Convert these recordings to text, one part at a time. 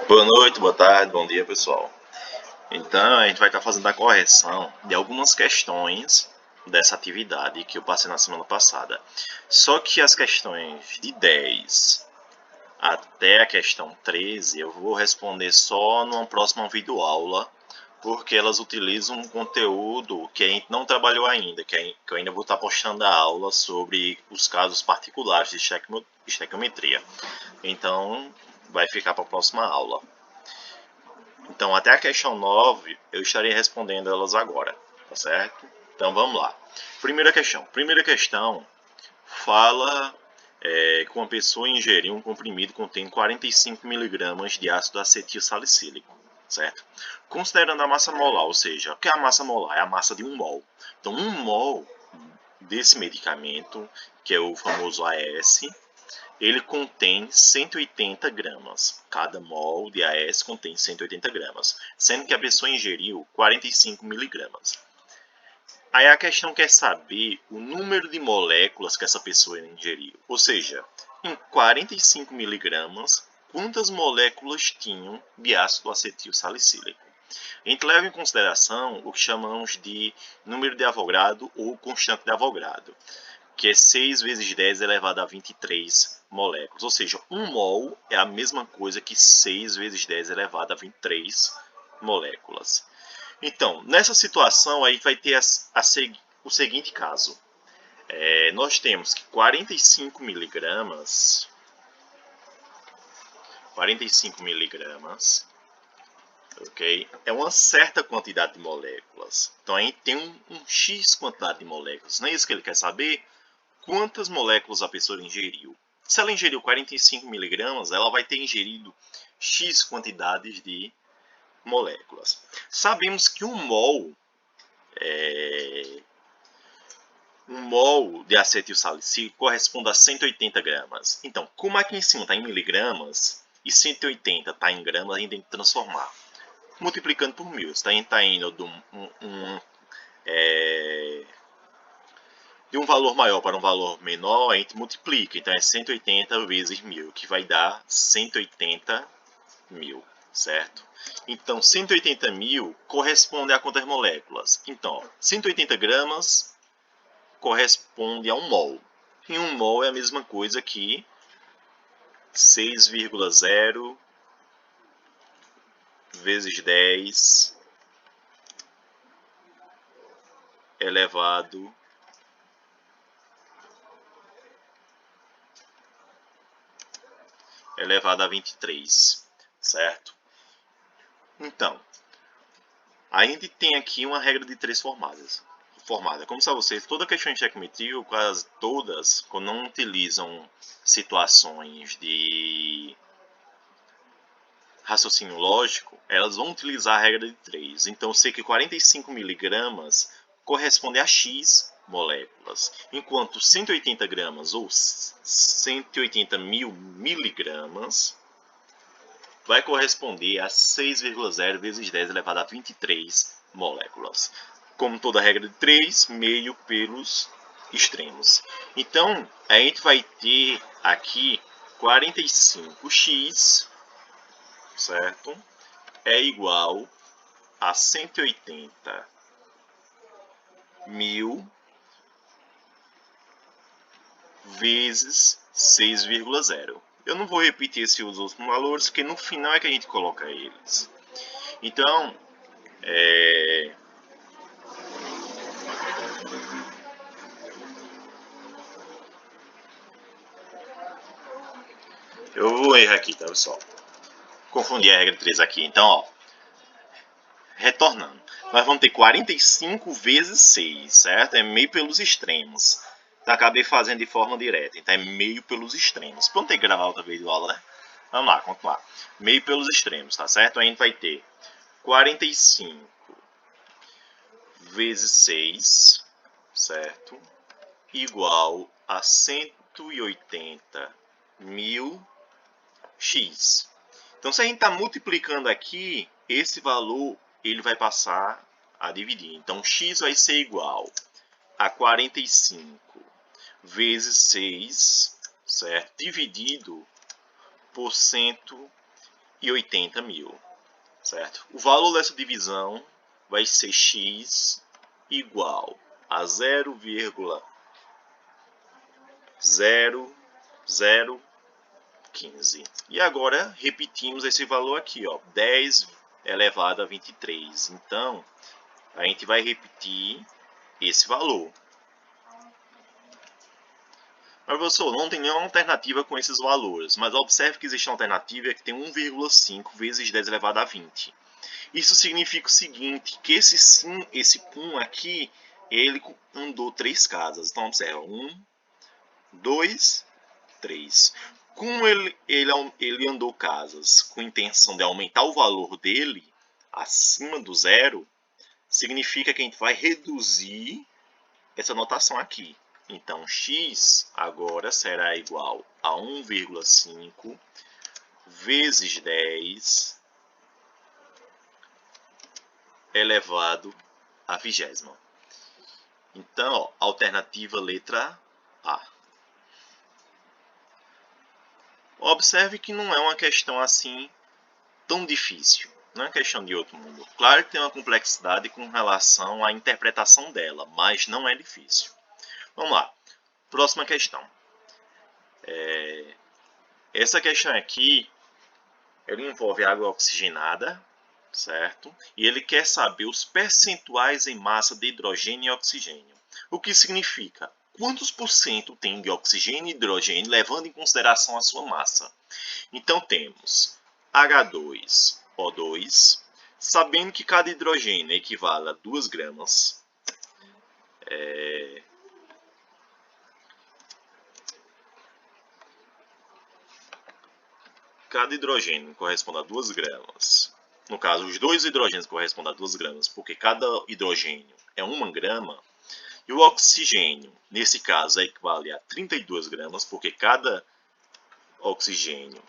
Boa noite, boa tarde, bom dia, pessoal. Então, a gente vai estar fazendo a correção de algumas questões dessa atividade que eu passei na semana passada. Só que as questões de 10 até a questão 13 eu vou responder só numa próxima videoaula, porque elas utilizam um conteúdo que a gente não trabalhou ainda, que eu ainda vou estar postando a aula sobre os casos particulares de estequiometria. Então, vai ficar para a próxima aula. Então, até a questão 9, eu estarei respondendo elas agora, tá certo? Então, vamos lá. Primeira questão. Primeira questão fala que uma pessoa ingeriu um comprimido que contém 45 mg de ácido acetil salicílico, certo? Considerando a massa molar, ou seja, o que é a massa molar? É a massa de 1 mol. Então, 1 mol desse medicamento, que é o famoso AS, ele contém 180 gramas. Cada mol de AS contém 180 gramas, sendo que a pessoa ingeriu 45 miligramas. Aí a questão quer saber o número de moléculas que essa pessoa ingeriu. Ou seja, em 45 miligramas, quantas moléculas tinham de ácido acetil salicílico? A gente leva em consideração o que chamamos de número de Avogadro ou constante de Avogadro, que é 6 vezes 10 elevado a 23 moléculas. Ou seja, 1 mol é a mesma coisa que 6 vezes 10 elevado a 23 moléculas. Então, nessa situação, aí vai ter o seguinte caso. Nós temos que 45 miligramas, ok? É uma certa quantidade de moléculas. Então, a gente tem um X quantidade de moléculas. Não é isso que ele quer saber? Quantas moléculas a pessoa ingeriu? Se ela ingeriu 45 miligramas, ela vai ter ingerido X quantidades de moléculas. Sabemos que um mol de acetil salicílico corresponde a 180 gramas. Então, como aqui em cima está em miligramas e 180 está em gramas, a gente tem que transformar. Multiplicando por 1000, a gente está indo de um valor maior para um valor menor, a gente multiplica. Então, é 180 vezes 1000, que vai dar 180 mil, certo? Então, 180 mil corresponde a quantas moléculas? Então, 180 gramas corresponde a 1 mol. E 1 mol é a mesma coisa que 6,0 vezes 10 elevado a 23, certo? Então, a gente tem aqui uma regra de 3 formadas. Como sabe vocês, toda questão de estequiometria, quase todas, quando não utilizam situações de raciocínio lógico, elas vão utilizar a regra de 3. Então, eu sei que 45 miligramas corresponde a X moléculas, enquanto 180 gramas ou 180 mil miligramas vai corresponder a 6,0 vezes 10 elevado a 23 moléculas. Como toda regra de 3, meio pelos extremos. Então, a gente vai ter aqui 45x, certo? É igual a 180 mil vezes 6,0. Eu não vou repetir esses outros valores, porque no final é que a gente coloca eles. Então, eu vou errar aqui, tá, pessoal? Confundi a regra 3 aqui. Então, ó, retornando. Nós vamos ter 45 vezes 6, certo? É meio pelos extremos. Então, acabei fazendo de forma direta. Então, é meio pelos extremos. Vamos ter que gravar outra vez de aula, né? Vamos lá, continuar. Meio pelos extremos, tá certo? A gente vai ter 45 vezes 6, certo? Igual a 180 mil x. Então, se a gente está multiplicando aqui, esse valor ele vai passar a dividir. Então, x vai ser igual a 45 vezes 6, certo? Dividido por 180 mil, certo? O valor dessa divisão vai ser x igual a 0,0015. E agora repetimos esse valor aqui, ó, 10 elevado a 23. Então, a gente vai repetir esse valor. Mas, professor, não tem nenhuma alternativa com esses valores. Mas observe que existe uma alternativa que tem 1,5 vezes 10 elevado a 20. Isso significa o seguinte, que esse 1 aqui, ele andou 3 casas. Então, observa, 1, 2, 3. Como ele andou casas com a intenção de aumentar o valor dele acima do zero, significa que a gente vai reduzir essa notação aqui. Então, x agora será igual a 1,5 vezes 10 elevado à 20ª. Então, ó, alternativa letra A. Observe que não é uma questão assim tão difícil. Não é questão de outro mundo. Claro que tem uma complexidade com relação à interpretação dela, mas não é difícil. Vamos lá. Próxima questão. Essa questão aqui, ela envolve água oxigenada, certo? E ele quer saber os percentuais em massa de hidrogênio e oxigênio. O que significa? Quantos por cento tem de oxigênio e hidrogênio, levando em consideração a sua massa? Então, temos H2O2, sabendo que cada hidrogênio equivale a 2 gramas. Cada hidrogênio corresponde a 2 gramas. No caso, os dois hidrogênios correspondem a 2 gramas, porque cada hidrogênio é 1 grama. E o oxigênio, nesse caso, equivale a 32 gramas, porque cada oxigênio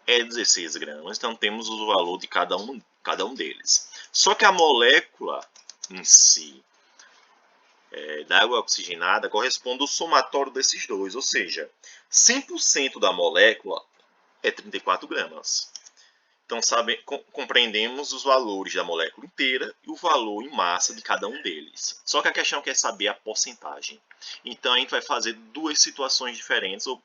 é 16 gramas. Então, temos o valor de cada um deles. Só que a molécula em si, da água oxigenada, corresponde ao somatório desses dois. Ou seja, 100% da molécula é 34 gramas. Então, compreendemos os valores da molécula inteira e o valor em massa de cada um deles. Só que a questão quer saber a porcentagem. Então, a gente vai fazer duas situações diferentes ou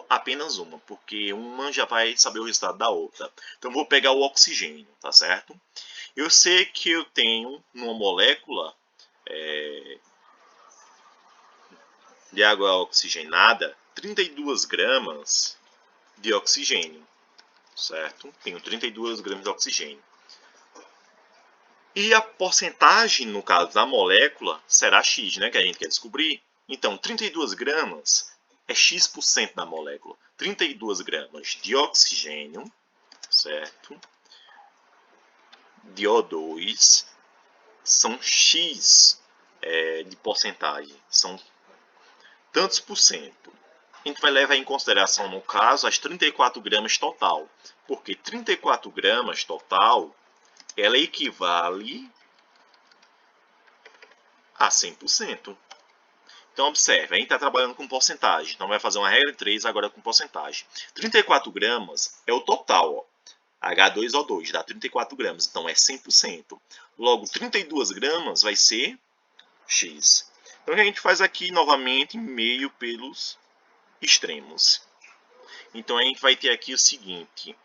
apenas uma, porque uma já vai saber o resultado da outra. Então, vou pegar o oxigênio, tá certo? Eu sei que eu tenho numa molécula de água oxigenada 32 gramas de oxigênio, certo? Tenho 32 gramas de oxigênio. E a porcentagem, no caso da molécula, será X, né? Que a gente quer descobrir. Então, 32 gramas é X% da molécula. 32 gramas de oxigênio, certo? De O2 são X de porcentagem. São tantos por cento. A gente vai levar em consideração, no caso, as 34 gramas total. Porque 34 gramas total, ela equivale a 100%. Então, observe, a gente está trabalhando com porcentagem. Então, vai fazer uma regra 3 agora com porcentagem. 34 gramas é o total, ó. H2O2 dá 34 gramas, então é 100%. Logo, 32 gramas vai ser X. Então, o que a gente faz aqui, novamente, meio pelos extremos. Então, a gente vai ter aqui o seguinte,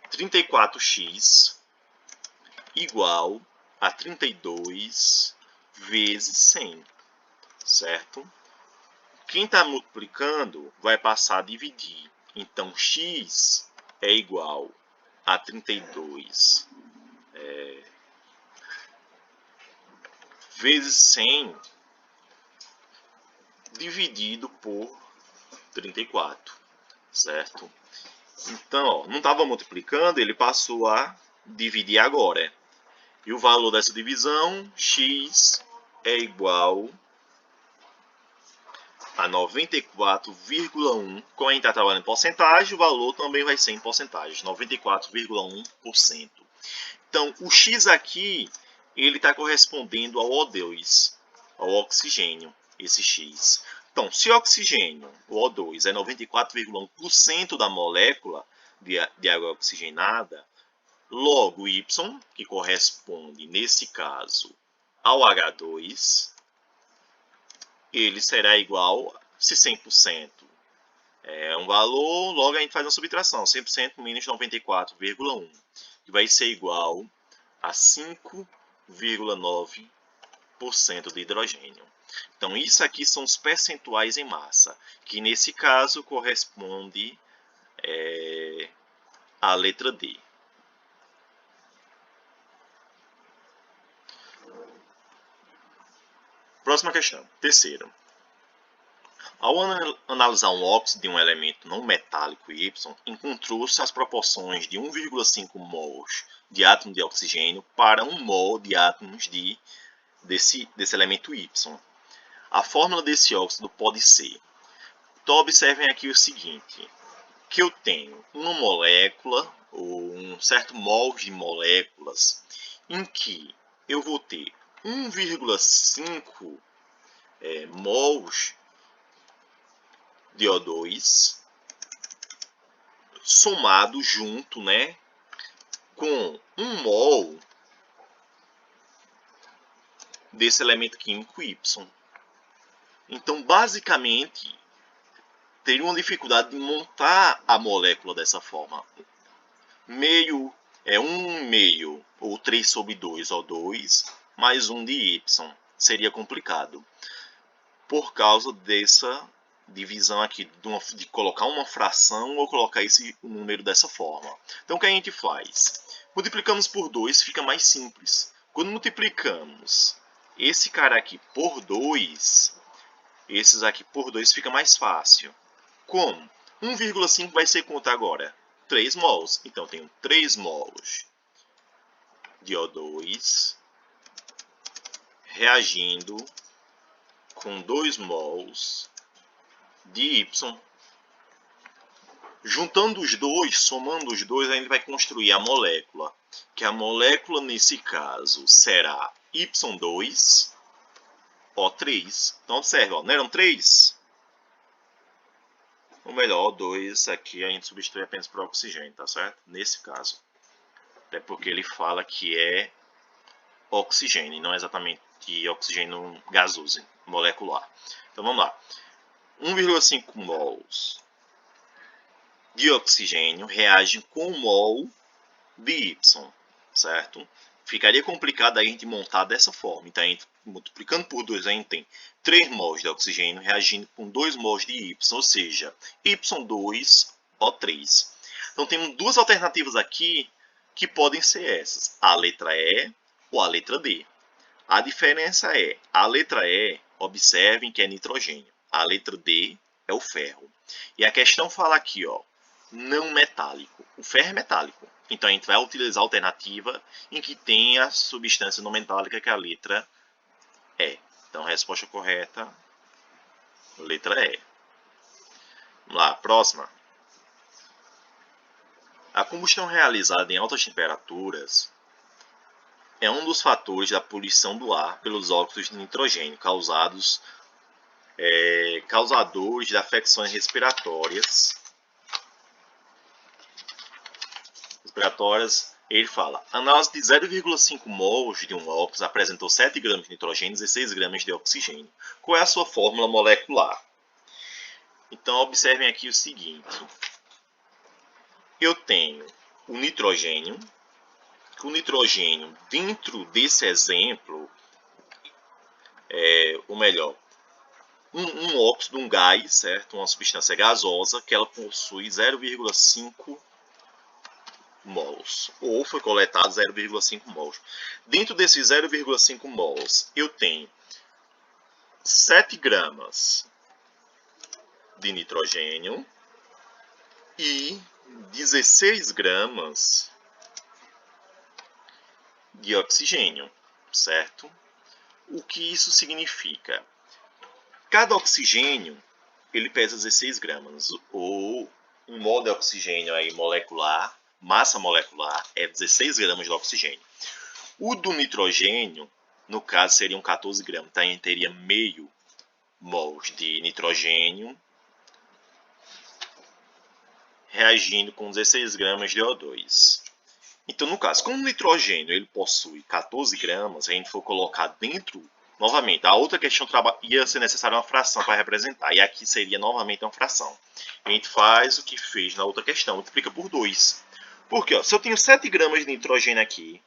34x igual a 32 vezes 100, certo? Quem está multiplicando vai passar a dividir. Então, x é igual a 32 vezes 100 dividido por 34, certo? Então, ó, não estava multiplicando, ele passou a dividir agora. E o valor dessa divisão, x é igual a 94,1. Como a gente está trabalhando em porcentagem, o valor também vai ser em porcentagem, 94,1%. Então, o x aqui, ele está correspondendo ao O2, ao oxigênio, esse x. Então, se o oxigênio, o O2, é 94,1% da molécula, de água oxigenada, logo Y, que corresponde, nesse caso, ao H2, ele será igual, se 100% é um valor, logo a gente faz uma subtração, 100% menos 94,1, que vai ser igual a 5,9% de hidrogênio. Então, isso aqui são os percentuais em massa, que nesse caso corresponde à letra D. Próxima questão, terceira. Ao analisar um óxido de um elemento não metálico Y, encontrou-se as proporções de 1,5 mols de átomo de oxigênio para 1 mol de átomos desse elemento Y. A fórmula desse óxido pode ser. Então, observem aqui o seguinte, que eu tenho uma molécula, ou um certo mol de moléculas, em que eu vou ter 1,5 mols de O2 somado junto, com 1 mol desse elemento químico Y. Então, basicamente, teria uma dificuldade de montar a molécula dessa forma. Meio é 1 meio, ou 3 sobre 2 O2, mais 1 de Y. Seria complicado, por causa dessa divisão aqui, de colocar uma fração ou colocar esse número dessa forma. Então, o que a gente faz? Multiplicamos por 2, fica mais simples. Quando multiplicamos esse cara aqui por 2, esses aqui por 2 fica mais fácil. Como? 1,5 vai ser quanto agora? 3 mols. Então, tenho 3 mols de O2 reagindo com 2 mols de Y. Juntando os dois, somando os dois, a gente vai construir a molécula. Que a molécula, nesse caso, será Y2O3. Então, observe, não eram 3? Ou melhor, O2 aqui a gente substitui apenas por oxigênio, tá certo? Nesse caso. Até porque ele fala que é oxigênio, não é exatamente oxigênio gasoso, molecular. Então, vamos lá. 1,5 mols de oxigênio reagem com 1 mol de Y, certo? Ficaria complicado a gente montar dessa forma. Então, a gente, multiplicando por 2, a gente tem 3 mols de oxigênio reagindo com 2 mols de Y, ou seja, Y2O3. Então, temos duas alternativas aqui que podem ser essas, a letra E ou a letra D. A diferença é, a letra E, observem que é nitrogênio. A letra D é o ferro. E a questão fala aqui, ó, não metálico. O ferro é metálico. Então, a gente vai utilizar a alternativa em que tem a substância não metálica, que é a letra E. Então, a resposta correta, letra E. Vamos lá, próxima. A combustão realizada em altas temperaturas é um dos fatores da poluição do ar pelos óxidos de nitrogênio causadores de afecções respiratórias. Ele fala, análise de 0,5 mols de um óxido apresentou 7 gramas de nitrogênio e 16 gramas de oxigênio. Qual é a sua fórmula molecular? Então, observem aqui o seguinte. Eu tenho o nitrogênio. O nitrogênio, dentro desse exemplo, ou melhor, um óxido, um gás, certo? Uma substância gasosa, que ela possui 0,5 mols, ou foi coletado 0,5 mols. Dentro desses 0,5 mols, eu tenho 7 gramas de nitrogênio e 16 gramas de oxigênio, certo? O que isso significa? Cada oxigênio, ele pesa 16 gramas, ou um mol de oxigênio aí molecular, massa molecular, é 16 gramas de oxigênio. O do nitrogênio, no caso, seriam 14 gramas, então a gente teria meio mol de nitrogênio reagindo com 16 gramas de O2. Então, no caso, como o nitrogênio ele possui 14 gramas, a gente for colocar dentro, novamente, a outra questão ia ser necessária uma fração para representar, e aqui seria novamente uma fração. A gente faz o que fez na outra questão, multiplica por 2. Porque, ó, se eu tenho 7 gramas de nitrogênio aqui,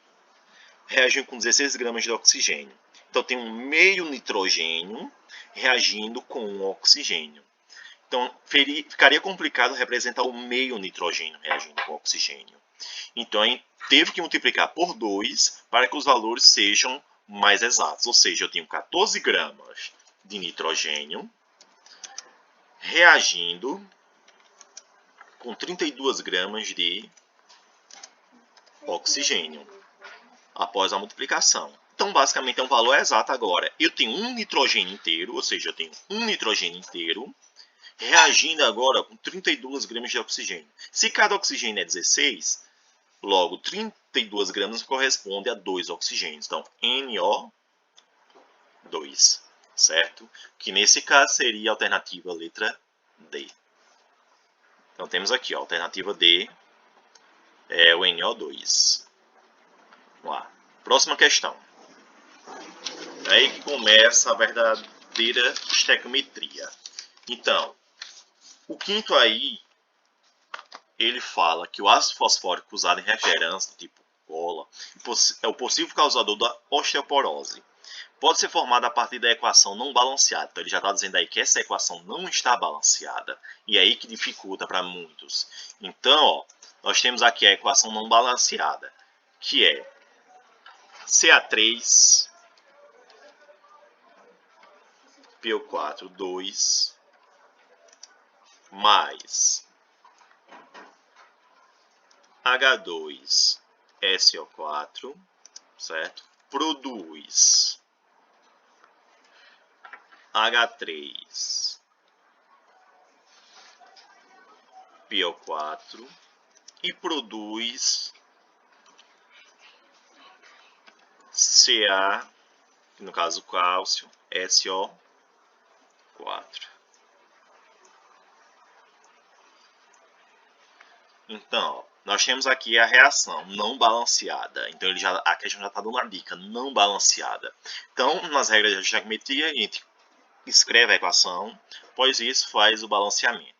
reagindo com 16 gramas de oxigênio. Então, eu tenho um meio nitrogênio reagindo com um oxigênio. Então, ficaria complicado representar o meio nitrogênio reagindo com oxigênio. Então, a gente teve que multiplicar por 2 para que os valores sejam mais exatos. Ou seja, eu tenho 14 gramas de nitrogênio reagindo com 32 gramas de oxigênio após a multiplicação. Então, basicamente, é um valor exato agora. Eu tenho um nitrogênio inteiro, ou seja, eu tenho um nitrogênio inteiro reagindo agora com 32 gramas de oxigênio. Se cada oxigênio é 16, logo 32 gramas corresponde a 2 oxigênios. Então, NO2, certo? Que nesse caso seria a alternativa letra D. Então, temos aqui, ó, a alternativa D é o NO2. Vamos lá. Próxima questão. É aí que começa a verdadeira estequiometria. Então, o quinto aí, ele fala que o ácido fosfórico usado em refrigerantes do tipo cola é o possível causador da osteoporose. Pode ser formado a partir da equação não balanceada. Então, ele já está dizendo aí que essa equação não está balanceada. E é aí que dificulta para muitos. Então, ó, nós temos aqui a equação não balanceada, que é Ca3 PO4 2 mais H2 SO4, certo? Produz H3 PO4 e produz Ca, no caso cálcio, SO4. Então, nós temos aqui a reação não balanceada. Então, a questão já está dando uma dica, não balanceada. Então, nas regras de estequiometria, a gente escreve a equação, após isso faz o balanceamento.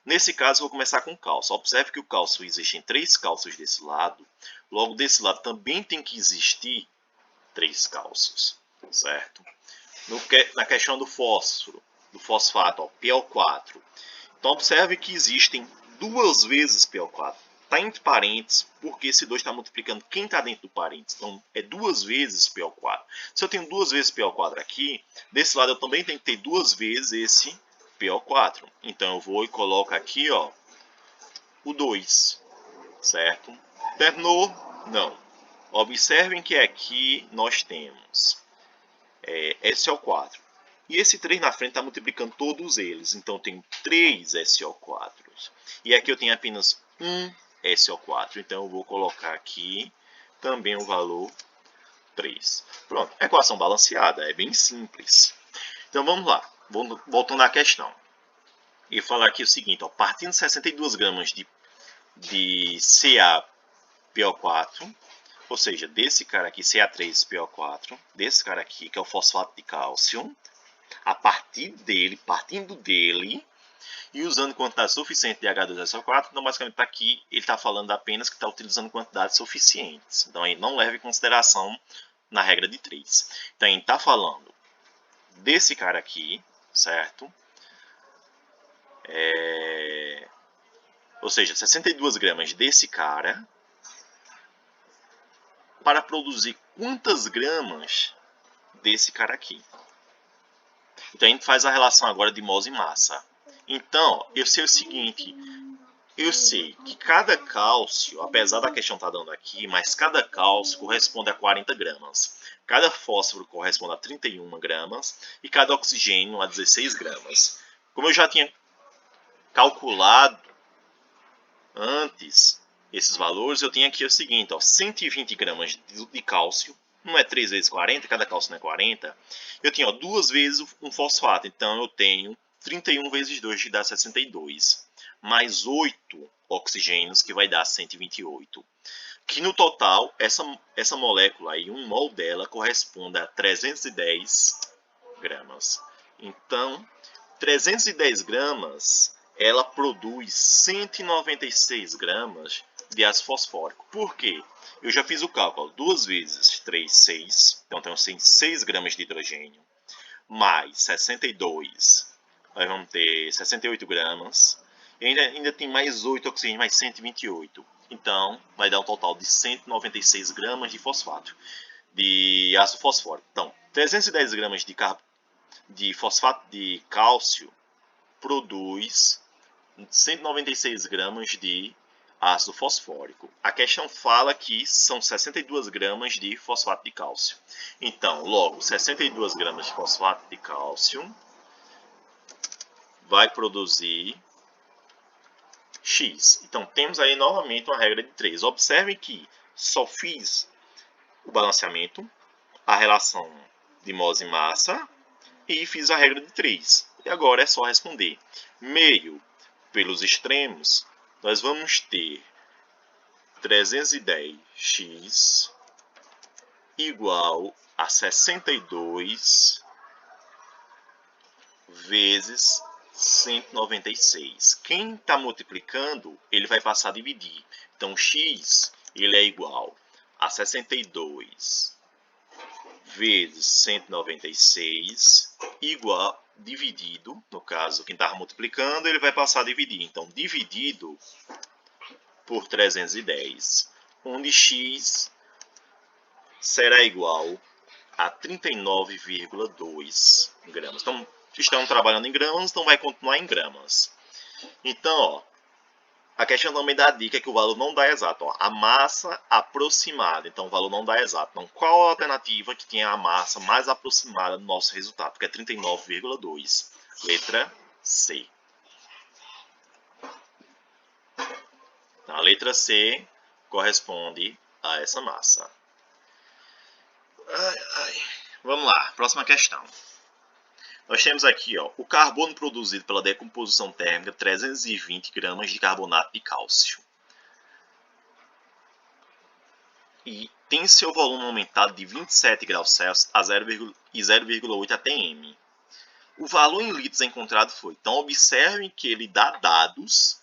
Nesse caso, vou começar com o cálcio. Observe que o cálcio existem 3 cálcios desse lado, logo desse lado também tem que existir 3 cálcios, certo? Na questão do fósforo, do fosfato, ó, PO4. Então, observe que existem 2 vezes PO4. Está entre parênteses, porque esse 2 está multiplicando quem está dentro do parênteses. Então, é 2 vezes PO4. Se eu tenho 2 vezes PO4 aqui, desse lado eu também tenho que ter 2 vezes esse PO4. Então, eu vou e coloco aqui, ó, o 2, certo? Terminou? Não. Observem que aqui nós temos SO4. E esse 3 na frente está multiplicando todos eles. Então, eu tenho 3 SO4. E aqui eu tenho apenas um SO4. Então, eu vou colocar aqui também o valor 3. Pronto, equação balanceada. É bem simples. Então, vamos lá. Voltando à questão. E falar aqui o seguinte. Ó, partindo de 62 gramas de CaPO4, ou seja, desse cara aqui, Ca3PO4, desse cara aqui, que é o fosfato de cálcio, a partir dele, partindo dele, e usando quantidade suficiente de H2SO4, então basicamente está aqui, ele está falando apenas que está utilizando quantidades suficientes. Então aí não leva em consideração na regra de 3. Então a gente está falando desse cara aqui, certo? Ou seja, 62 gramas desse cara, para produzir quantas gramas desse cara aqui. Então, a gente faz a relação agora de mols e massa. Então, eu sei o seguinte, eu sei que cada cálcio, apesar da questão estar dando aqui, mas cada cálcio corresponde a 40 gramas. Cada fósforo corresponde a 31 gramas e cada oxigênio a 16 gramas. Como eu já tinha calculado antes esses valores, eu tenho aqui o seguinte, ó, 120 gramas de cálcio, não é 3 vezes 40, cada cálcio não é 40. Eu tenho 2 vezes um fosfato, então eu tenho 31 vezes 2 que dá 62. mais 8 oxigênios, que vai dar 128. Que no total, essa molécula aí, 1 mol dela, corresponde a 310 gramas. Então, 310 gramas, ela produz 196 gramas de ácido fosfórico. Por quê? Eu já fiz o cálculo. 2 vezes 3, 6. Então, temos 6 gramas de hidrogênio. Mais 62. Nós vamos ter 68 gramas. E ainda tem mais 8 oxigênio, mais 128. Então, vai dar um total de 196 gramas de fosfato, de ácido fosfórico. Então, 310 gramas de fosfato de cálcio produz 196 gramas de ácido fosfórico. A questão fala que são 62 gramas de fosfato de cálcio. Então, logo, 62 gramas de fosfato de cálcio vai produzir X. Então, temos aí novamente uma regra de 3. Observem que só fiz o balanceamento, a relação de mols e massa, e fiz a regra de 3. E agora é só responder. Meio pelos extremos, nós vamos ter 310x igual a 62 vezes 196. Quem está multiplicando, ele vai passar a dividir. Então, x ele é igual a 62 vezes 196 igual dividido. No caso, quem estava multiplicando, ele vai passar a dividir. Então, dividido por 310, onde x será igual a 39,2 gramas. Então, estamos trabalhando em gramas, então vai continuar em gramas. Então, ó, a questão também dá a dica que o valor não dá exato. Ó, a massa aproximada, então o valor não dá exato. Então, qual a alternativa que tem a massa mais aproximada do nosso resultado? Que é 39,2. Letra C. Então, a letra C corresponde a essa massa. Vamos lá, próxima questão. Nós temos aqui ó, o carbono produzido pela decomposição térmica, 320 gramas de carbonato de cálcio. E tem seu volume aumentado de 27 graus Celsius a 0,8 atm. O valor em litros encontrado foi. Então, observem que ele dá dados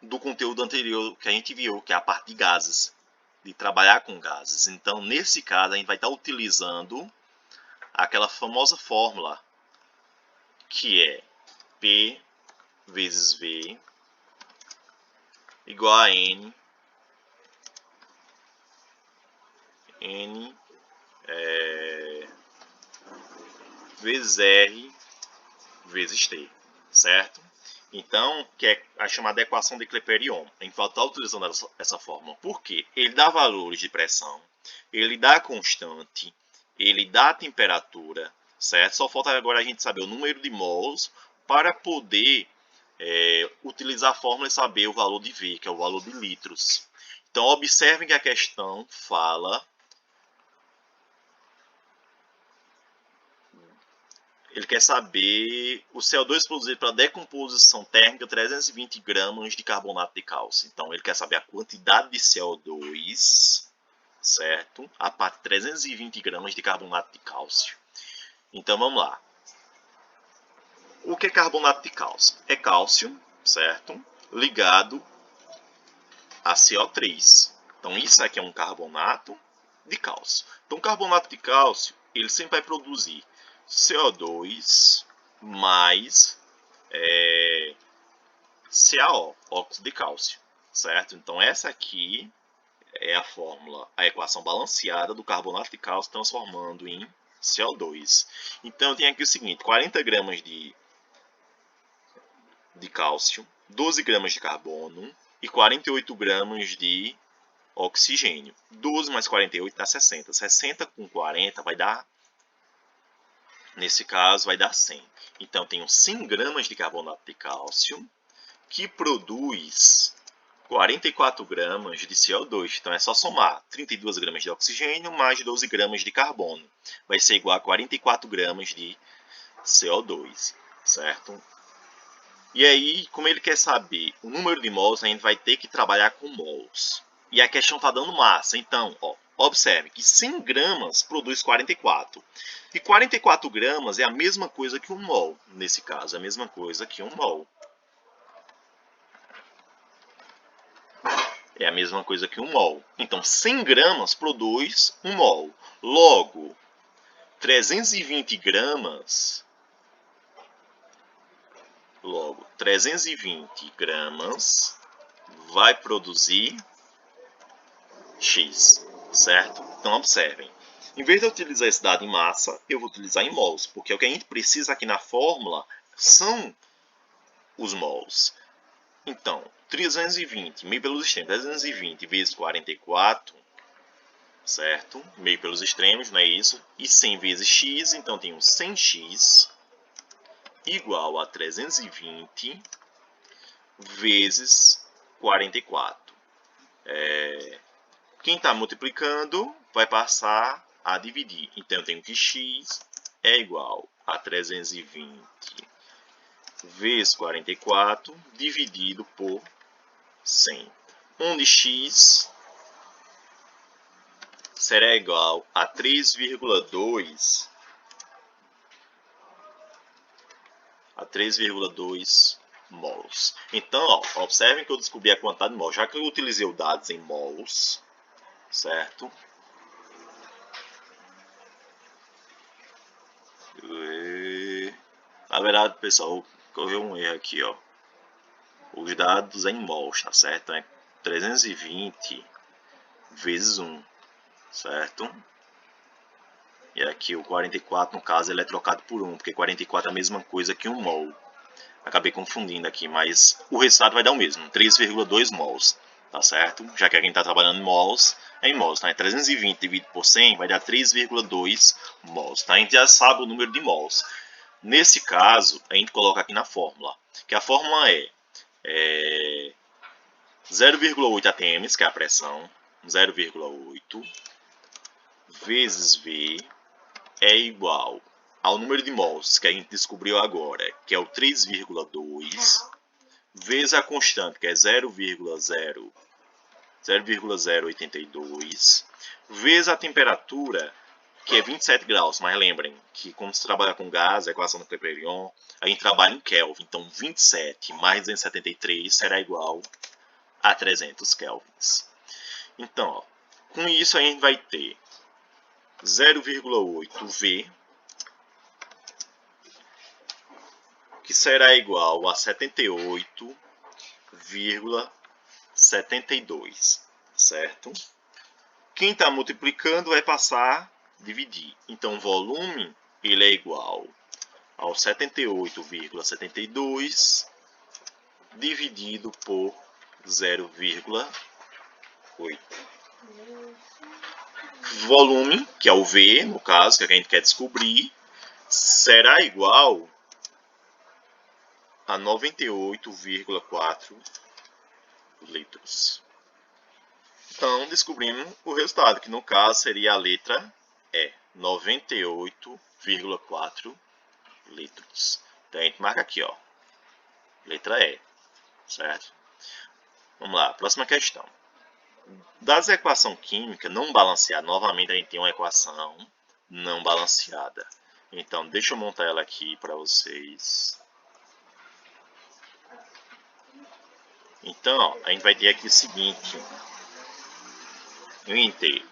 do conteúdo anterior que a gente viu, que é a parte de gases, de trabalhar com gases. Então, nesse caso, a gente vai estar utilizando aquela famosa fórmula, que é P vezes V igual a N vezes R vezes T, certo? Então, que é a chamada equação de Clapeyron. A gente vai estar utilizando essa fórmula. Por quê? Ele dá valores de pressão, ele dá constante, ele dá temperatura, certo? Só falta agora a gente saber o número de mols para poder utilizar a fórmula e saber o valor de V, que é o valor de litros. Então, observem que a questão fala... Ele quer saber o CO2 produzido pela decomposição térmica, 320 gramas de carbonato de cálcio. Então, ele quer saber a quantidade de CO2, certo? A parte de 320 gramas de carbonato de cálcio. Então, vamos lá. O que é carbonato de cálcio? É cálcio, certo? Ligado a CO3. Então, isso aqui é um carbonato de cálcio. Então, o carbonato de cálcio, ele sempre vai produzir CO2 mais CaO, óxido de cálcio, certo? Então, essa aqui é a fórmula, a equação balanceada do carbonato de cálcio transformando em CO2. Então, eu tenho aqui o seguinte, 40 gramas de cálcio, 12 gramas de carbono e 48 gramas de oxigênio. 12 mais 48 dá 60. 60 com 40 vai dar... Nesse caso, vai dar 100. Então, eu tenho 100 gramas de carbonato de cálcio, que produz 44 gramas de CO2. Então, é só somar 32 gramas de oxigênio mais 12 gramas de carbono. Vai ser igual a 44 gramas de CO2, certo? E aí, como ele quer saber o número de mols, a gente vai ter que trabalhar com mols. E a questão está dando massa. Então, ó, observe que 100 gramas produz 44. E 44 gramas é a mesma coisa que um mol. Nesse caso, é a mesma coisa que um mol. É a mesma coisa que um mol. Então, 100 gramas produz um mol. Logo, 320 gramas... Logo, 320 gramas vai produzir X, certo? Então, observem. Em vez de eu utilizar esse dado em massa, eu vou utilizar em mols, porque o que a gente precisa aqui na fórmula são os mols. Então, 320, meio pelos extremos, 320 vezes 44, certo? Meio pelos extremos, não é isso? E 100 vezes x, então tenho 100x igual a 320 vezes 44. Quem está multiplicando vai passar a dividir. Então, eu tenho que x é igual a 320 vezes 44 dividido por 100. Onde x será igual a 3,2 mols. Então, ó, observem que eu descobri a quantidade de mols. Já que eu utilizei os dados em mols, certo? Na verdade, pessoal, ocorreu um erro aqui, ó. Os dados em mols, tá certo? É 320 vezes 1, certo? E aqui o 44, no caso, ele é trocado por 1, porque 44 é a mesma coisa que 1 mol. Acabei confundindo aqui, mas o resultado vai dar o mesmo, 3,2 mols, tá certo? Já que a gente está trabalhando em mols, é em mols, tá? 320 dividido por 100 vai dar 3,2 mols, tá? A gente já sabe o número de mols. Nesse caso, a gente coloca aqui na fórmula, que a fórmula é 0,8 atm, que é a pressão, 0,8 vezes V é igual ao número de mols que a gente descobriu agora, que é o 3,2, vezes a constante, que é 0,082, vezes a temperatura, que é 27 graus. Mas lembrem que, como se trabalha com gás, a equação do Clapeyron, a gente trabalha em Kelvin. Então, 27 mais 273 será igual a 300 kelvins. Então, ó, com isso a gente vai ter 0,8 V, que será igual a 78,72, certo? Quem está multiplicando vai passar a dividir. Então, o volume ele é igual ao 78,72 dividido por 0,8. Volume, que é o V, no caso, que a gente quer descobrir, será igual a 98,4 litros. Então, descobrimos o resultado, que no caso seria a letra E, 98,4 litros. Então, a gente marca aqui, ó, letra E, certo? Vamos lá, próxima questão. Das equação química não balanceada, novamente a gente tem uma equação não balanceada. Então, deixa eu montar ela aqui para vocês. Então, ó, a gente vai ter aqui o seguinte. Eu vou ter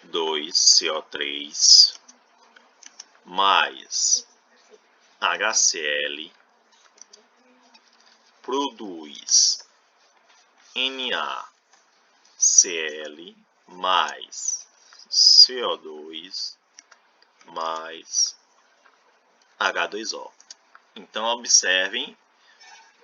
Na2CO3 mais HCl produz NaCl mais CO2 mais H2O. Então, observem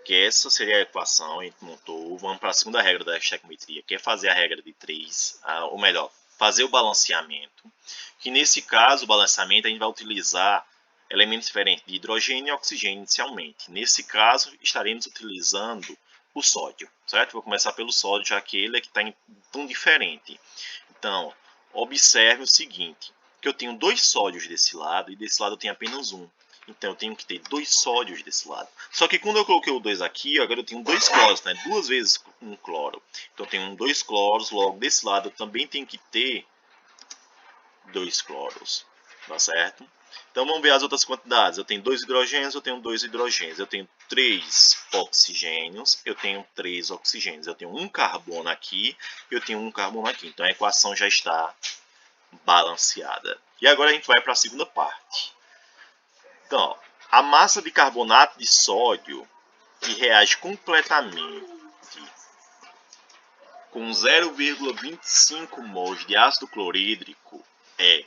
que essa seria a equação, a gente montou. Vamos para a segunda regra da estequiometria, que é fazer a regra de 3, ou melhor, fazer o balanceamento. Que nesse caso, o balanceamento, a gente vai utilizar elementos diferentes de hidrogênio e oxigênio inicialmente. Nesse caso, estaremos utilizando o sódio, certo? Vou começar pelo sódio, já que ele é que está em tom diferente. Então, observe o seguinte, que eu tenho dois sódios desse lado e desse lado eu tenho apenas um. Então eu tenho que ter 2 sódios desse lado. Só que quando eu coloquei o 2 aqui, agora eu tenho 2 cloros, né? 2 vezes um cloro. Então eu tenho 2 cloros, logo desse lado eu também tenho que ter 2 cloros. Tá certo? Então vamos ver as outras quantidades. Eu tenho 2 hidrogênios, eu tenho 2 hidrogênios. Eu tenho 3 oxigênios, eu tenho 3 oxigênios. Eu tenho um carbono aqui, eu tenho um carbono aqui. Então a equação já está balanceada. E agora a gente vai para a segunda parte. Então, ó, a massa de carbonato de sódio que reage completamente com 0,25 mols de ácido clorídrico é.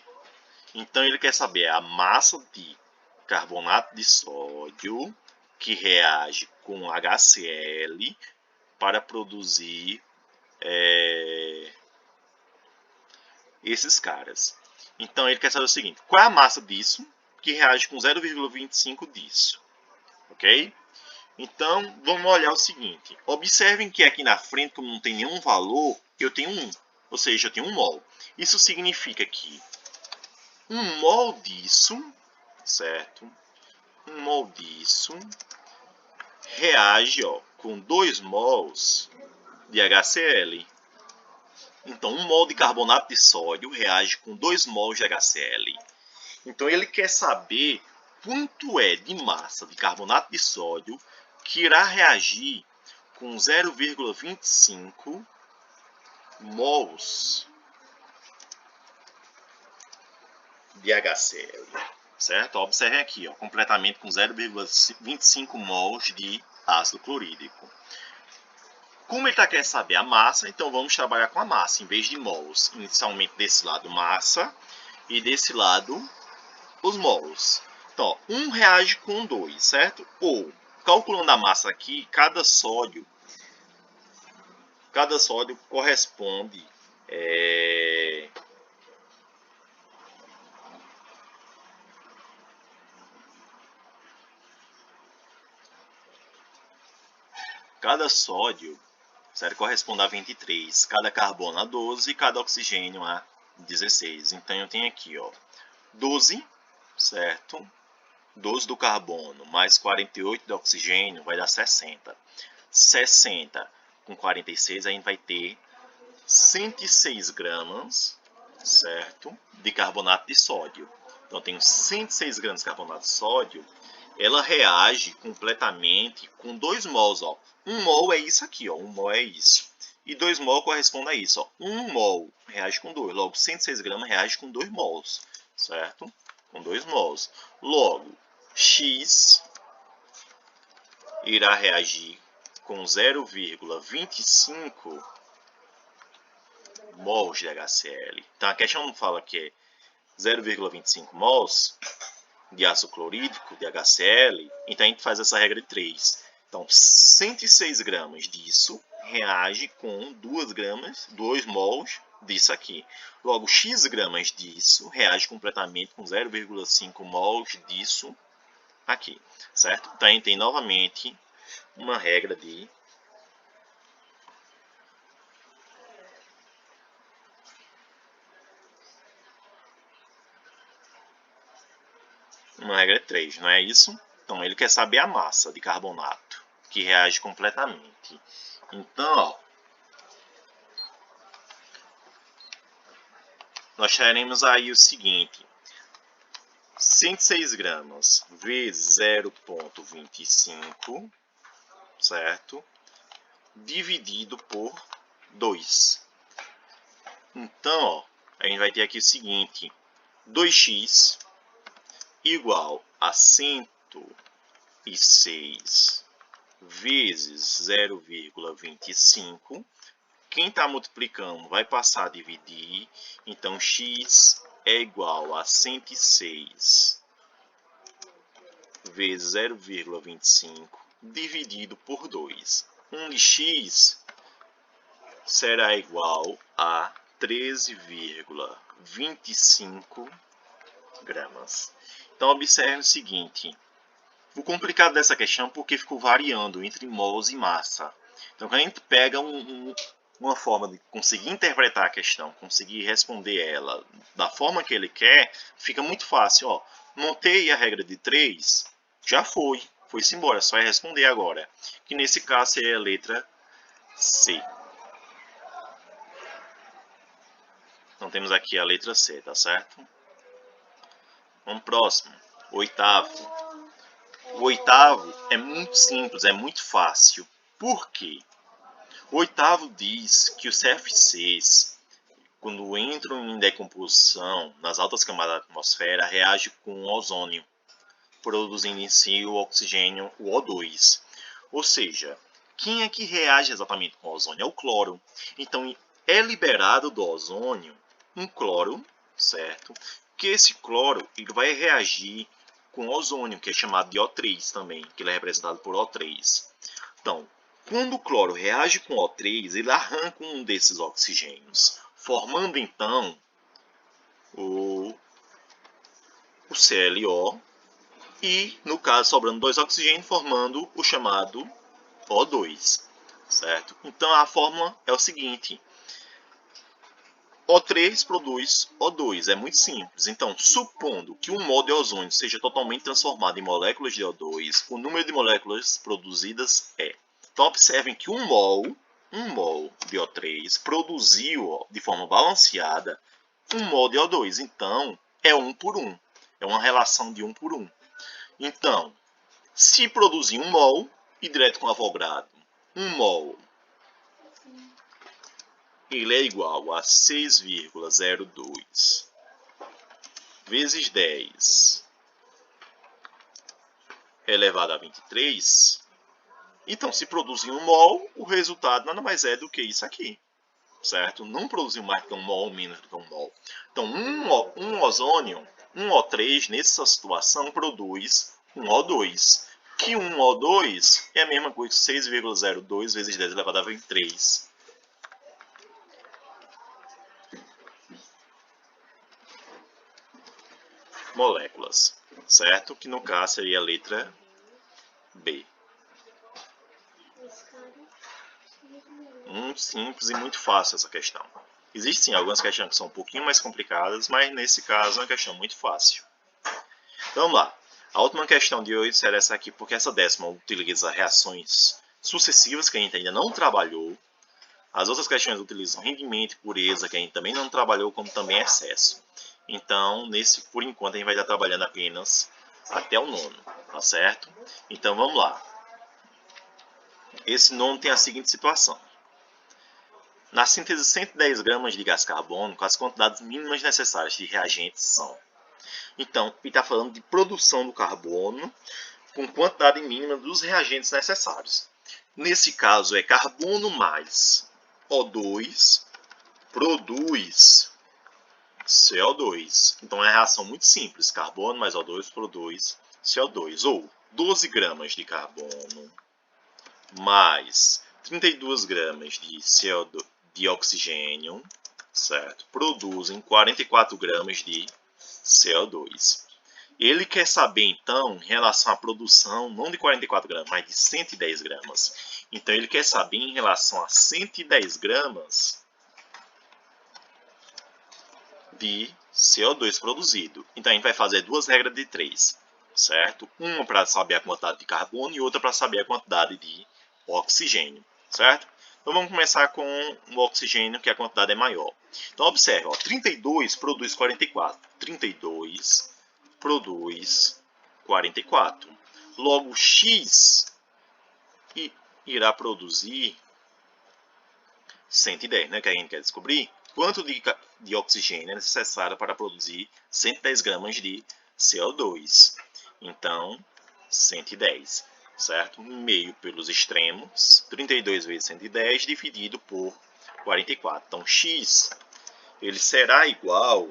Então ele quer saber a massa de carbonato de sódio que reage com HCl para produzir esses caras. Então ele quer saber o seguinte: qual é a massa disso que reage com 0,25 disso? Ok? Então vamos olhar o seguinte: observem que aqui na frente, como não tem nenhum valor, eu tenho 1, ou seja, eu tenho 1 mol. Isso significa que 1 mol disso, certo? 1 mol disso reage com 2 mols de HCl. Então 1 mol de carbonato de sódio reage com 2 mols de HCl. Então ele quer saber quanto é de massa de carbonato de sódio que irá reagir com 0,25 mols de HCl. Certo? Observem aqui, completamente com 0,25 mols de ácido clorídrico. Como ele está querendo saber a massa, então vamos trabalhar com a massa, em vez de mols. Inicialmente desse lado massa e desse lado os mols. Então, 1 reage com 2, certo? Ou, calculando a massa aqui, cada sódio corresponde cada sódio, certo, corresponde a 23, cada carbono a 12 e cada oxigênio a 16. Então eu tenho aqui, 12, certo? 12 do carbono mais 48 do oxigênio vai dar 60. 60 com 46 a gente vai ter 106 gramas, certo? De carbonato de sódio. Então, eu tenho 106 gramas de carbonato de sódio. Ela reage completamente com 2 mols. 1 mol é isso aqui. 1 mol é isso. E 2 mol corresponde a isso. 1 mol reage com 2. Logo, 106 gramas reage com 2 mols. Certo? Com 2 mols. Logo, X irá reagir com 0,25 mols de HCl. Então a questão não fala que é 0,25 mols de ácido clorídrico, de HCl, então a gente faz essa regra de 3. Então 106 gramas disso reage com 2 mols disso aqui. Logo, X gramas disso reage completamente com 0,5 mols disso aqui, certo? Então a gente tem novamente uma regra de uma regra 3, não é isso? Então ele quer saber a massa de carbonato que reage completamente. Então, nós teremos aí o seguinte: 106 gramas vezes 0,25, certo? Dividido por 2. Então, a gente vai ter aqui o seguinte: 2x igual a 106 vezes 0,25. Quem está multiplicando vai passar a dividir. Então, x é igual a 106 vezes 0,25 dividido por 2. 1 de x será igual a 13,25 gramas. Então, observe o seguinte: o complicado dessa questão é porque ficou variando entre mols e massa. Então, quando a gente pega uma forma de conseguir interpretar a questão, conseguir responder ela da forma que ele quer, fica muito fácil. Montei a regra de 3, já foi-se embora, só é responder agora, que nesse caso seria a letra C. Então temos aqui a letra C, tá certo? Vamos próximo, oitavo. O oitavo é muito simples, é muito fácil. Por quê? O oitavo diz que os CFCs, quando entram em decomposição nas altas camadas da atmosfera, reagem com o ozônio, produzindo em si o oxigênio, o O2. Ou seja, quem é que reage exatamente com o ozônio? É o cloro. Então, é liberado do ozônio um cloro, certo? Que esse cloro ele vai reagir com o ozônio, que é chamado de O3 também, que ele é representado por O3. Então, quando o cloro reage com O3, ele arranca um desses oxigênios, formando então o ClO e, no caso, sobrando 2 oxigênios, formando o chamado O2, certo? Então, a fórmula é o seguinte: O3 produz O2, é muito simples. Então, supondo que um mol de ozônio seja totalmente transformado em moléculas de O2, o número de moléculas produzidas é. Então, observem que um mol de O3 produziu de forma balanceada um mol de O2. Então, é 1 por 1. É uma relação de 1 por 1. Então, se produzir 1 mol, e direto com Avogadro, 1 mol ele é igual a 6,02 vezes 10 elevado a 23. Então, se produzir 1 mol, o resultado nada mais é do que isso aqui, certo? Não produziu mais do que 1 mol ou menos do que 1 mol. Então, um ozônio, um O3, nessa situação, produz um O2. Que um O2 é a mesma coisa que 6,02 vezes 10 elevado a 23. Moléculas, certo? Que no caso seria a letra B. Muito simples e muito fácil essa questão. Existem algumas questões que são um pouquinho mais complicadas, mas nesse caso é uma questão muito fácil. Então, vamos lá. A última questão de hoje será essa aqui, porque essa 10ª utiliza reações sucessivas, que a gente ainda não trabalhou. As outras questões utilizam rendimento e pureza, que a gente também não trabalhou, como também excesso. Então, por enquanto, a gente vai estar trabalhando apenas até o 9º, tá certo? Então, vamos lá. Esse 9º tem a seguinte situação. Na síntese de 110 gramas de gás carbônico, as quantidades mínimas necessárias de reagentes são. Então, ele está falando de produção do carbono com quantidade mínima dos reagentes necessários. Nesse caso, é carbono mais O2 produz CO2. Então, é uma reação muito simples. Carbono mais O2 produz CO2. Ou 12 gramas de carbono mais 32 gramas de CO2, de oxigênio, certo? Produzem 44 gramas de CO2. Ele quer saber, então, em relação à produção, não de 44 gramas, mas de 110 gramas. Então, ele quer saber em relação a 110 gramas de CO2 produzido. Então, a gente vai fazer duas regras de 3, certo? Uma para saber a quantidade de carbono e outra para saber a quantidade de oxigênio, certo? Então, vamos começar com o oxigênio, que a quantidade é maior. Então, observe, ó, 32 produz 44. 32 produz 44. Logo, X irá produzir 110, né, que a gente quer descobrir. Quanto de oxigênio é necessário para produzir 110 gramas de CO2? Então, 110, certo? Meio pelos extremos, 32 vezes 110 dividido por 44. Então, X ele será igual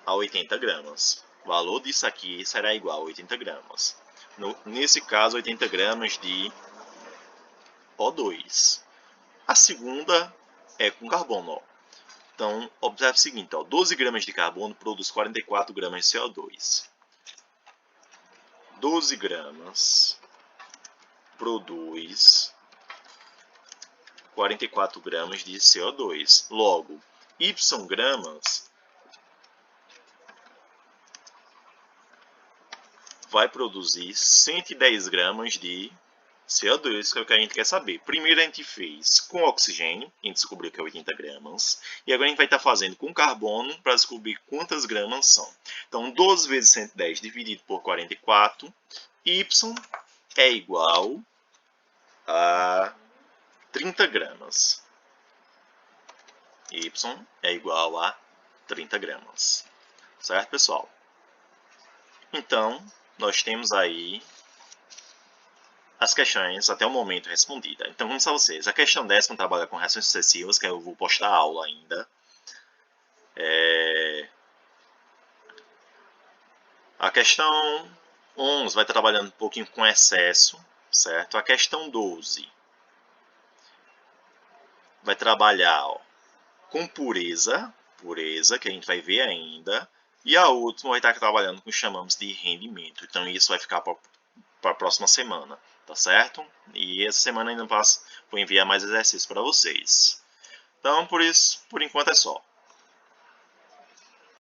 a 80 gramas. O valor disso aqui será igual a 80 gramas. Nesse caso, 80 gramas de O2. A segunda é com carbono. Ó. Então, observe o seguinte, ó, 12 gramas de carbono produz 44 gramas de CO2. 12 gramas produz 44 gramas de CO2. Logo, Y gramas vai produzir 110 gramas de CO2, que é o que a gente quer saber. Primeiro a gente fez com oxigênio, a gente descobriu que é 80 gramas. E agora a gente vai estar fazendo com carbono para descobrir quantas gramas são. Então 12 vezes 110 dividido por 44, Y é igual a 30 gramas. Y é igual a 30 gramas. Certo, pessoal? Então, nós temos aí as questões até o momento respondidas. Então, vamos a vocês. A questão 10ª trabalha com reações sucessivas, que eu vou postar a aula ainda. A questão 11 vai estar trabalhando um pouquinho com excesso, certo? A questão 12 vai trabalhar com pureza, que a gente vai ver ainda. E a última vai estar trabalhando com o que chamamos de rendimento. Então, isso vai ficar para a próxima semana, tá certo? E essa semana ainda vou enviar mais exercícios para vocês. Então, por isso, por enquanto é só.